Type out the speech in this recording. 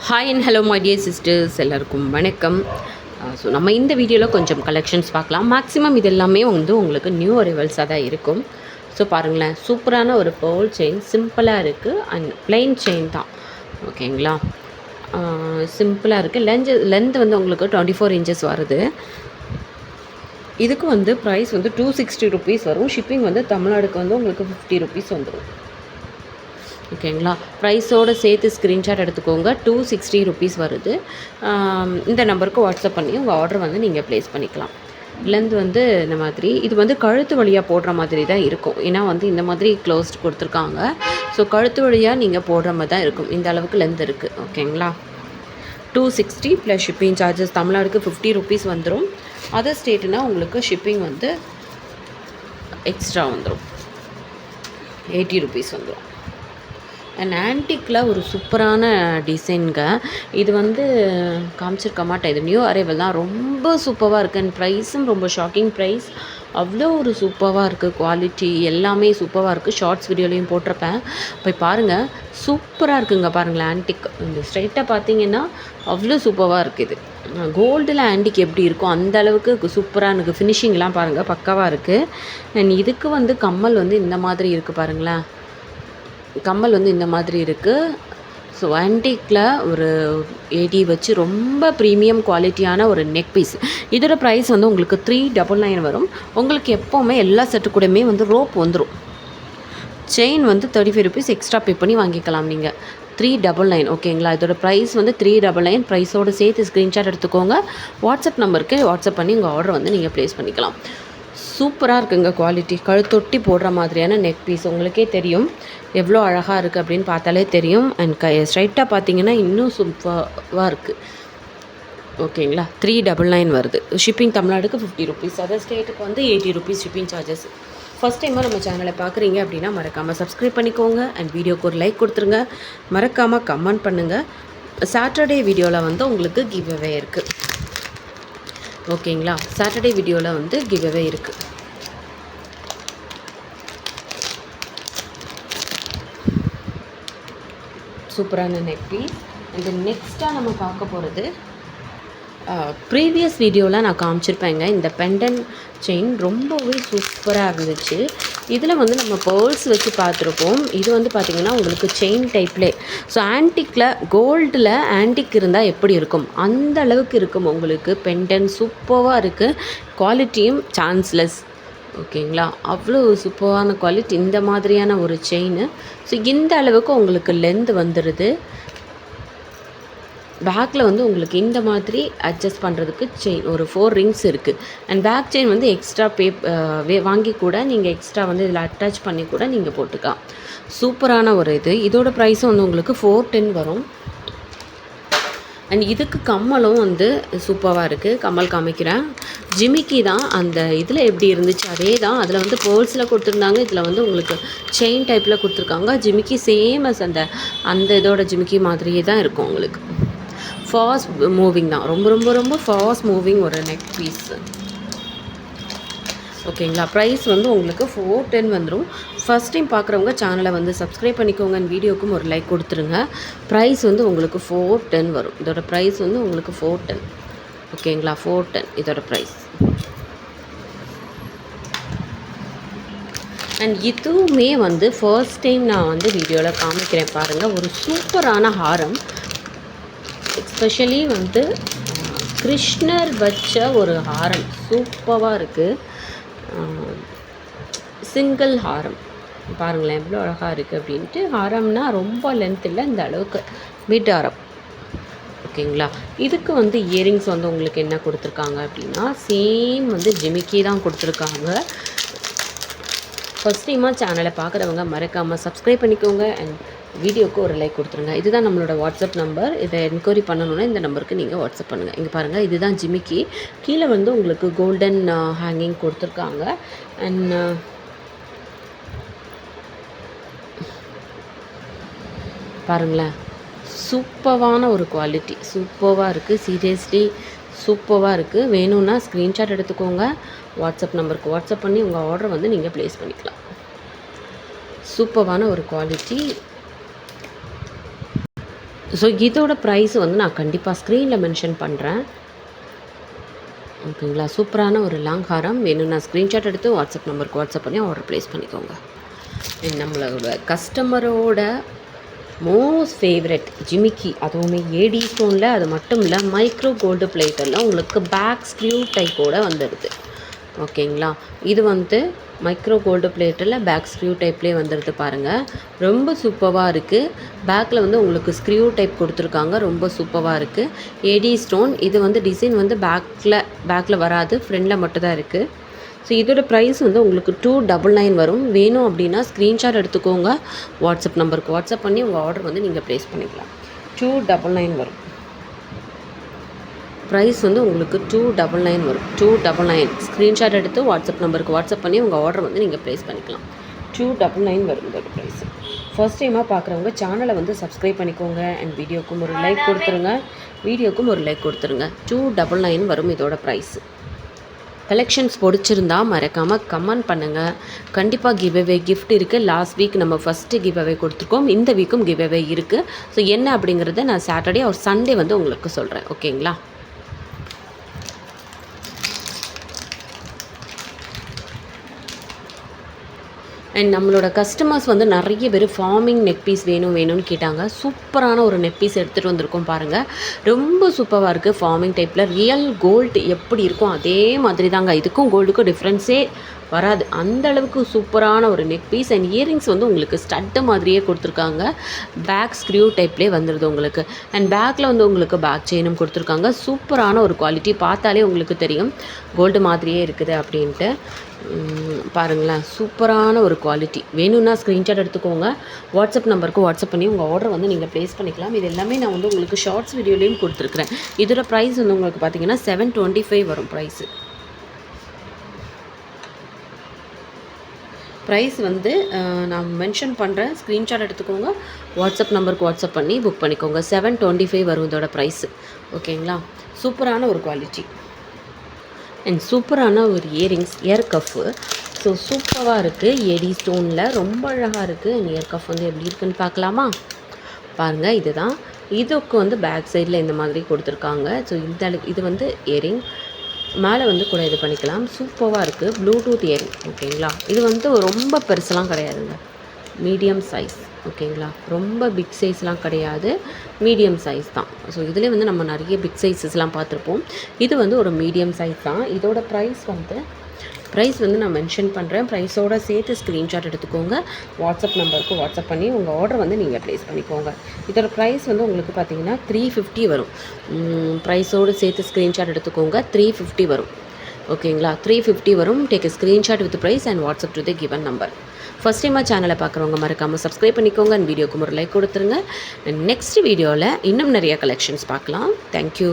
Hi and hello my dear sisters, எல்லாருக்கும் வணக்கம். So நம்ம இந்த வீடியோவில் கொஞ்சம் கலெக்ஷன்ஸ் பார்க்கலாம். மேக்ஸிமம் இது எல்லாமே வந்து உங்களுக்கு நியூ அரைவல்ஸாக தான் இருக்கும். ஸோ பாருங்களேன், சூப்பரான ஒரு பேர்ல் செயின், சிம்பிளாக இருக்குது அண்ட் பிளெயின் செயின் தான். ஓகேங்களா, சிம்பிளாக இருக்குது. லென்த் வந்து உங்களுக்கு 24 inches வருது. இதுக்கு வந்து ப்ரைஸ் வந்து 260 rupees வரும். ஷிப்பிங் வந்து தமிழ்நாடுக்கு வந்து உங்களுக்கு 50 rupees வந்துடும். ஓகேங்களா, ப்ரைஸோடு சேர்த்து ஸ்க்ரீன்ஷாட் எடுத்துக்கோங்க. 260 rupees வருது. இந்த நம்பருக்கு வாட்ஸ்அப் பண்ணி உங்கள் ஆர்டர் வந்து நீங்கள் ப்ளேஸ் பண்ணிக்கலாம். லென்த் வந்து இந்த மாதிரி, இது வந்து கழுத்து வழியாக போடுற மாதிரி தான் இருக்கும். ஏன்னா வந்து இந்த மாதிரி க்ளோஸ்ட் கொடுத்துருக்காங்க. ஸோ கழுத்து வழியாக நீங்கள் போடுற மாதிரி தான் இருக்கும். இந்த அளவுக்கு லென்த் இருக்குது. ஓகேங்களா, 260 ப்ளஸ் ஷிப்பிங் சார்ஜஸ். தமிழ்நாடுக்கு 50 rupees வந்துடும். அதர் ஸ்டேட்டுனா உங்களுக்கு ஷிப்பிங் வந்து எக்ஸ்ட்ரா வந்துடும், 80 rupees வந்துடும். அண்ட் ஆன்டிக்கில் ஒரு சூப்பரான டிசைனுங்க. இது வந்து காமிச்சிருக்க மாட்டேன், இது நியூ அரைவல் தான். ரொம்ப சூப்பராக இருக்குது. அண்ட் ப்ரைஸும் ரொம்ப ஷாக்கிங் ப்ரைஸ். அவ்வளோ ஒரு சூப்பராக இருக்குது. குவாலிட்டி எல்லாமே சூப்பராக இருக்குது. ஷார்ட்ஸ் வீடியோலையும் போட்டிருப்பேன், போய் பாருங்கள். சூப்பராக இருக்குங்க. பாருங்களேன், ஆன்டிக் இந்த ஸ்ட்ரைட்டாக பார்த்தீங்கன்னா அவ்வளோ சூப்பராக இருக்குது. இது கோல்டில் ஆன்டிக் எப்படி இருக்கும் அந்த அளவுக்கு சூப்பராக இருக்குது. ஃபினிஷிங்லாம் பாருங்கள், பக்காவாக இருக்குது. அண்ட் இதுக்கு வந்து கம்மல் வந்து இந்த மாதிரி இருக்குது. பாருங்களேன், கம்மல் வந்து இந்த மாதிரி இருக்குது. ஸோ ஆன்டிக்கில் ஒரு 80 வச்சு ரொம்ப ப்ரீமியம் குவாலிட்டியான ஒரு நெக் பீஸ். இதோட ப்ரைஸ் வந்து உங்களுக்கு 399 வரும். உங்களுக்கு எப்போவுமே எல்லா செட்டு கூடயுமே வந்து ரோப் வந்துடும். செயின் வந்து 35 rupees எக்ஸ்ட்ரா பே பண்ணி வாங்கிக்கலாம் நீங்கள். 399. ஓகேங்களா, இதோட ப்ரைஸ் வந்து 399. ப்ரைஸோடு சேர்த்து ஸ்க்ரீன்ஷாட் எடுத்துக்கோங்க. வாட்ஸ்அப் நம்பருக்கு வாட்ஸ்அப் பண்ணி உங்கள் ஆர்டர் வந்து நீங்கள் ப்ளேஸ் பண்ணிக்கலாம். சூப்பராக இருக்குங்க குவாலிட்டி. கழுத்தொட்டி போடுற மாதிரியான நெக் பீஸ். உங்களுக்கே தெரியும் எவ்வளோ அழகாக இருக்குது அப்படின்னு பார்த்தாலே தெரியும். அண்ட் ஸ்ட்ரைட்டாக பார்த்தீங்கன்னா இன்னும் சூப்பராக இருக்குது. ஓகேங்களா, 399 வருது. Shipping தமிழ்நாடுக்கு 50 rupees. அதர் ஸ்டேட்டுக்கு வந்து 80 rupees ஷிப்பிங் சார்ஜஸ். ஃபஸ்ட் டைமாக நம்ம சேனலை பார்க்குறீங்க அப்படின்னா மறக்காமல் சப்ஸ்கிரைப் பண்ணிக்கோங்க. அண்ட் வீடியோக்கு ஒரு லைக் கொடுத்துருங்க. மறக்காமல் கமெண்ட் பண்ணுங்கள். சாட்டர்டே வீடியோவில் வந்து உங்களுக்கு கிவ் அவே இருக்குது. ஓகேங்களா, சாட்டர்டே வீடியோவில் வந்து கிவ் அவே இருக்குது. சூப்பரான நெக் பீஸ். இந்த நெக்ஸ்ட்டாக நம்ம பார்க்க போகிறது, ப்ரீவியஸ் வீடியோவில் நான் காமிச்சிருப்பேங்க. இந்த பெண்டன் செயின் ரொம்பவே சூப்பராக இருந்துச்சு. இதில் வந்து நம்ம பேர்ல்ஸ் வச்சு பார்த்துருப்போம். இது வந்து பார்த்திங்கன்னா உங்களுக்கு செயின் டைப்லே. ஸோ ஆன்டிக்கில் கோல்டில் ஆன்டிக் இருந்தால் எப்படி இருக்கும் அந்த அளவுக்கு இருக்கும் உங்களுக்கு. பெண்டன் சூப்பராக இருக்குது. குவாலிட்டியும் சான்ஸ்லெஸ். ஓகேங்களா, அவ்வளோ சூப்பரான குவாலிட்டி. இந்த மாதிரியான ஒரு செயின். ஸோ இந்த அளவுக்கு உங்களுக்கு லென்த் வந்துடுது. பேக்கில் வந்து உங்களுக்கு இந்த மாதிரி அட்ஜஸ்ட் பண்ணுறதுக்கு செயின் ஒரு 4 rings இருக்குது. அண்ட் பேக் செயின் வந்து எக்ஸ்ட்ரா வாங்கி கூட நீங்கள் எக்ஸ்ட்ரா வந்து இதில் அட்டாச் பண்ணி கூட நீங்கள் போட்டுக்கலாம். சூப்பரான ஒரு இது. இதோட ப்ரைஸும் வந்து உங்களுக்கு 410 வரும். அண்ட் இதுக்கு கம்மலும் வந்து சூப்பராக இருக்குது. கம்மல் காமிக்கிறேன். ஜிமிக்கி தான் அந்த இதில் எப்படி இருந்துச்சு அதே தான். அதில் வந்து பேர்ல்ஸில் கொடுத்துருந்தாங்க. இதில் வந்து உங்களுக்கு செயின் டைப்பில் கொடுத்துருக்காங்க. ஜிமிக்கி சேம் அஸ் அந்த இதோட ஜிமிக்கி மாதிரியே தான் இருக்கும் உங்களுக்கு. ஃபாஸ்ட் மூவிங் தான். ரொம்ப ரொம்ப ரொம்ப ஃபாஸ்ட் மூவிங் ஒரு நெக் பீஸ். ஓகேங்களா, ப்ரைஸ் வந்து உங்களுக்கு 410 வந்துடும். ஃபஸ்ட் டைம் பார்க்குறவங்க சேனலை வந்து சப்ஸ்கிரைப் பண்ணிக்கோங்க. வீடியோக்கும் ஒரு லைக் கொடுத்துருங்க. ப்ரைஸ் வந்து உங்களுக்கு 410 வரும். இதோட ப்ரைஸ் வந்து உங்களுக்கு 410. ஓகேங்களா, 410 இதோட ப்ரைஸ். அண்ட் இதுவுமே வந்து ஃபர்ஸ்ட் டைம் நான் வந்து வீடியோவில் காமிக்கிறேன் பாருங்கள். ஒரு சூப்பரான ஹாரம். எஸ்பெஷலி வந்து கிருஷ்ணர் வச்ச ஒரு ஹாரம் சூப்பராக இருக்குது. சிங்கிள் ஹாரம் பாருங்களேன் எவ்வளோ அழகாக இருக்குது அப்படின்ட்டு. ஹாரம்னா ரொம்ப லென்த் இல்லை, இந்த அளவுக்கு மிட் ஹாரம். ஓகேங்களா, இதுக்கு வந்து இயரிங்ஸ் வந்து உங்களுக்கு என்ன கொடுத்துருக்காங்க அப்படின்னா சேம் வந்து ஜிமிக்கி தான் கொடுத்துருக்காங்க. ஃபஸ்ட் டைமாக சேனலை பார்க்குறவங்க மறக்காமல் சப்ஸ்கிரைப் பண்ணிக்கோங்க. அண்ட் வீடியோக்கு ஒரு லைக் கொடுத்துருங்க. இதுதான் நம்மளோட வாட்ஸ்அப் நம்பர். இதை என்கொயரி பண்ணணுன்னா இந்த நம்பருக்கு நீங்கள் வாட்ஸ்அப் பண்ணுங்கள். இங்கே பாருங்கள், இதுதான் ஜிமிக்கி. கீழே வந்து உங்களுக்கு கோல்டன் ஹேங்கிங் கொடுத்துருக்காங்க. அண்ட் பாருங்களேன், சூப்பரான ஒரு குவாலிட்டி. சூப்பராக இருக்குது. சீரியஸ்லி சூப்பராக இருக்குது. வேணும்னா ஸ்க்ரீன்ஷாட் எடுத்துக்கோங்க. வாட்ஸ்அப் நம்பருக்கு வாட்ஸ்அப் பண்ணி உங்கள் ஆர்டர் வந்து நீங்கள் ப்ளேஸ் பண்ணிக்கலாம். சூப்பரான ஒரு குவாலிட்டி. ஸோ இதோட ப்ரைஸ் வந்து நான் கண்டிப்பாக ஸ்க்ரீனில் மென்ஷன் பண்ணுறேன். ஓகேங்களா. சூப்பரான ஒரு லாங் ஹாரம் வேணும்னா ஸ்க்ரீன்ஷாட் எடுத்து வாட்ஸ்அப் நம்பருக்கு வாட்ஸ்அப் பண்ணி ஆர்டர் ப்ளேஸ் பண்ணிக்கோங்க. நம்மளோட கஸ்டமரோட மோஸ்ட் ஃபேவரட் ஜிமிக்கி, அதுவுமே ஏடி ஸ்டோனில். அது மட்டும் இல்லை, மைக்ரோ கோல்டு பிளேட்டெல்லாம் உங்களுக்கு பேக் ஸ்க்ரூ டைப்போடு வந்துடுது. ஓகேங்களா. இது வந்து மைக்ரோ கோல்டு பிளேட்டில் பேக் ஸ்க்ரூ டைப்லேயே வந்துடுது பாருங்கள். ரொம்ப சூப்பராக இருக்குது. பேக்கில் வந்து உங்களுக்கு ஸ்க்ரூ டைப் கொடுத்துருக்காங்க. ரொம்ப சூப்பராக இருக்குது. AD stone. இது வந்து டிசைன் வந்து பேக்கில் வராது, ஃப்ரண்டில் மட்டும் தான் இருக்குது. ஸோ இதோட ப்ரைஸ் வந்து உங்களுக்கு 299 வரும். வேணும் அப்படின்னா ஸ்க்ரீன்ஷாட் எடுத்துக்கோங்க. வாட்ஸ்அப் நம்பருக்கு வாட்ஸ்அப் பண்ணி உங்கள் ஆர்டர் வந்து நீங்கள் ப்ளேஸ் பண்ணிக்கலாம். 299 வரும். ப்ரைஸ் வந்து உங்களுக்கு 299 வரும். 299 ஸ்க்ரீன்ஷாட் எடுத்து வாட்ஸ்அப் நம்பருக்கு வாட்ஸ்அப் பண்ணி உங்கள் ஆர்டர் வந்து நீங்கள் ப்ளேஸ் பண்ணிக்கலாம். 299 வரும் இதோட ப்ரைஸ். ஃபர்ஸ்ட் டைமாக பார்க்குறவங்க சேனலை வந்து சப்ஸ்கிரைப் பண்ணிக்கோங்க. அண்ட் வீடியோக்கும் ஒரு லைக் கொடுத்துருங்க. 299 வரும் இதோட ப்ரைஸு. கலெக்ஷன்ஸ் பிடிச்சிருந்தா மறக்காமல் கமெண்ட் பண்ணுங்கள். கண்டிப்பாக கிவ்அவே கிஃப்ட் இருக்குது. லாஸ்ட் வீக் நம்ம ஃபஸ்ட்டு கிவ்அவே கொடுத்துருக்கோம். இந்த வீக்கும் கிவ்அவே இருக்குது. ஸோ என்ன அப்படிங்கிறத நான் சாட்டர்டே ஒரு சண்டே வந்து உங்களுக்கு சொல்கிறேன். ஓகேங்களா. அண்ட் நம்மளோட கஸ்டமர்ஸ் வந்து நிறைய பேர் ஃபார்மிங் நெக் பீஸ் வேணும்னு கேட்டாங்க. சூப்பரான ஒரு நெக் பீஸ் எடுத்துகிட்டு வந்திருக்கோம் பாருங்கள். ரொம்ப சூப்பராக இருக்குது. ஃபார்மிங் டைப்பில் ரியல் கோல்டு எப்படி இருக்கும் அதே மாதிரி தாங்க. இதுக்கும் கோல்டுக்கும் டிஃப்ரென்ஸே வராது. அந்த அளவுக்கு சூப்பரான ஒரு நெக் பீஸ். அண்ட் இயரிங்ஸ் வந்து உங்களுக்கு ஸ்டட்டு மாதிரியே கொடுத்துருக்காங்க. பேக் ஸ்க்ரூ டைப்லேயே வந்துடுது உங்களுக்கு. அண்ட் பேக்கில் வந்து உங்களுக்கு பேக் செயினும் கொடுத்துருக்காங்க. சூப்பரான ஒரு குவாலிட்டி. பார்த்தாலே உங்களுக்கு தெரியும் கோல்டு மாதிரியே இருக்குது அப்படின்ட்டு. பாருங்களேன், சூப்பரான ஒரு குவாலிட்டி. வேணும்னா ஸ்க்ரீன்ஷாட் எடுத்துக்கோங்க. வாட்ஸ்அப் நம்பருக்கு வாட்ஸ்அப் பண்ணி உங்கள் ஆர்டர் வந்து நீங்கள் ப்ளேஸ் பண்ணிக்கலாம். இது எல்லாமே நான் வந்து உங்களுக்கு ஷார்ட்ஸ் வீடியோலேயும் கொடுத்துருக்குறேன். இதோட ப்ரைஸ் வந்து உங்களுக்கு பார்த்தீங்கன்னா 725 வரும் ப்ரைஸு. ப்ரைஸ் வந்து நான் மென்ஷன் பண்ணுறேன். ஸ்க்ரீன்ஷாட் எடுத்துக்கோங்க. வாட்ஸ்அப் நம்பருக்கு வாட்ஸ்அப் பண்ணி புக் பண்ணிக்கோங்க. 725 வரும் இதோட ப்ரைஸு. ஓகேங்களா. சூப்பரான ஒரு குவாலிட்டி. அண்ட் சூப்பரான ஒரு இயரிங்ஸ், இயர் கஃப்பு. ஸோ சூப்பராக இருக்குது. ஏடி ஸ்டோனில் ரொம்ப அழகாக இருக்குது. அண்ட் இயர் கஃப் வந்து எப்படி இருக்குதுன்னு பார்க்கலாமா? பாருங்கள், இதுதான். இதுக்கு வந்து பேக் சைடில் இந்த மாதிரி கொடுத்துருக்காங்க. ஸோ இது வந்து இயரிங். மேலே வந்து கூட இது பண்ணிக்கலாம். சூப்பராக இருக்குது. Bluetooth earring. ஓகேங்களா. இது வந்து ரொம்ப பெருசெலாம் கிடையாதுங்க. Medium size. ஓகேங்களா. ரொம்ப பிக் சைஸ்லாம் கிடையாது, மீடியம் சைஸ் தான். ஸோ இதில் வந்து நம்ம நிறைய பிக் சைஸஸ்லாம் பார்த்துருப்போம். இது வந்து ஒரு மீடியம் சைஸ் தான். இதோட ப்ரைஸ் வந்து நான் மென்ஷன் பண்ணுறேன். ப்ரைஸோடு சேர்த்து ஸ்க்ரீன்ஷாட் எடுத்துக்கோங்க. வாட்ஸ்அப் நம்பருக்கு வாட்ஸ்அப் பண்ணி உங்கள் ஆர்டர் வந்து நீங்கள் ப்ளேஸ் பண்ணிக்கோங்க. இதோட ப்ரைஸ் வந்து உங்களுக்கு பார்த்தீங்கன்னா 350 வரும். ப்ரைஸோடு சேர்த்து ஸ்க்ரீன்ஷாட் எடுத்துக்கோங்க. 350 வரும். ஓகேங்களா. 350 வரும். Take screenshot with price and WhatsApp to the given number. First டைமாக சேனலை பார்க்குறவங்க மறக்காமல் சப்ஸ்கிரைப் பண்ணிக்கோங்க. அண்ட் வீடியோக்கு ஒரு லைக் கொடுத்துருங்க. நெக்ஸ்ட் வீடியோவில் இன்னும் நிறைய கலெக்ஷன்ஸ் பார்க்கலாம். தேங்க்யூ.